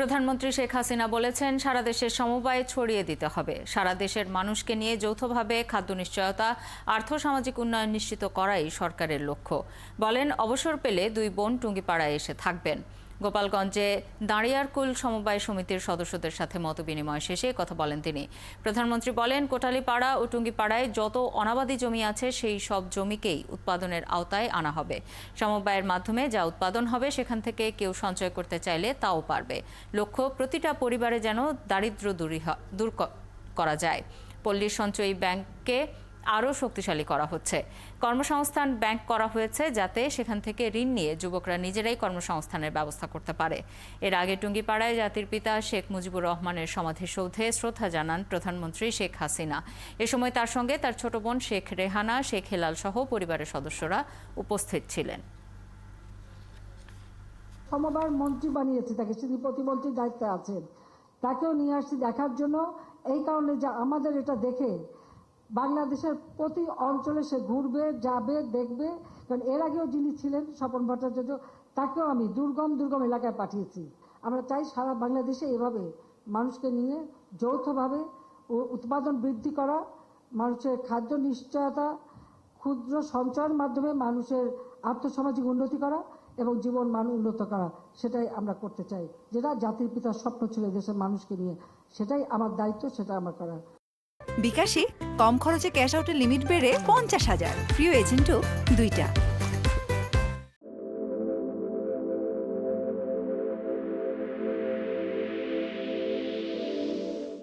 প্রধানমন্ত্রী শেখ হাসিনা বলেছেন, সারা দেশের সমবায় ছড়িয়ে দিতে হবে। সারা দেশের মানুষকে নিয়ে যৌথভাবে খাদ্য নিশ্চয়তা, আর্থসামাজিক উন্নয়ন নিশ্চিত করাই সরকারের লক্ষ্য। বলেন, অবসর পেলে দুই বোন টুঙ্গিপাড়ায় এসে থাকবেন। গোপালগঞ্জে দাঁড়িয়ারকুল সমবায় সমিতির সদস্যদের সাথে মতবিনিময় শেষে কথা বলেন তিনি। প্রধানমন্ত্রী বলেন, কোটালীপাড়া ও টুঙ্গিপাড়ায় যত অনাবাদি জমি আছে সেই সব জমিকেই উৎপাদনের আওতায় আনা হবে। সমবায়ের মাধ্যমে যা উৎপাদন হবে সেখান থেকে কেউ সঞ্চয় করতে চাইলে তাও পারবে। লক্ষ্য, প্রতিটা পরিবারে যেন দারিদ্র্য দূর করা যায়। পল্লী সঞ্চয়ী ব্যাংককে আরও শক্তিশালী করা হচ্ছে। কর্মসংস্থান ব্যাংক করা হয়েছে যাতে সেখান থেকে ঋণ নিয়ে যুবকরা নিজেরাই কর্মসংস্থানের ব্যবস্থা করতে পারে। এর আগে টুঙ্গিপাড়ায় জাতির পিতা শেখ মুজিবুর রহমানের সমাধিসৌধে শ্রদ্ধা জানান প্রধানমন্ত্রী শেখ হাসিনা। এ সময় তার সঙ্গে তার ছোট বোন শেখ রেহানা, শেখ হেলাল সহ পরিবারের সদস্যরা উপস্থিত ছিলেন। সমবায়ের মন্ত্রী বানিয়েছে তাকে, তিনি প্রতিমন্ত্রীর দায়িত্বে আছেন, তাকেও নিয়ে আসছি দেখার জন্য। এই কারণে যে আমাদের এটা দেখে বাংলাদেশের প্রতি অঞ্চলে সে ঘুরবে, যাবে, দেখবে। কারণ এর আগেও যিনি ছিলেন স্বপন ভট্টাচার্য, তাকেও আমি দুর্গম এলাকায় পাঠিয়েছি। আমরা চাই সারা বাংলাদেশে এভাবে মানুষকে নিয়ে যৌথভাবে উৎপাদন বৃদ্ধি করা, মানুষের খাদ্য নিশ্চয়তা, ক্ষুদ্র সঞ্চয়ের মাধ্যমে মানুষের আর্থসামাজিক উন্নতি করা এবং জীবন মান উন্নত করা, সেটাই আমরা করতে চাই। যেটা জাতির পিতার স্বপ্ন ছিল দেশের মানুষকে নিয়ে, সেটাই আমার দায়িত্ব, সেটা আমার করা। বিকাশে কম খরচে ক্যাশ আউটের লিমিট বেড়ে 50,000, প্রিয় এজেন্টও 2টা।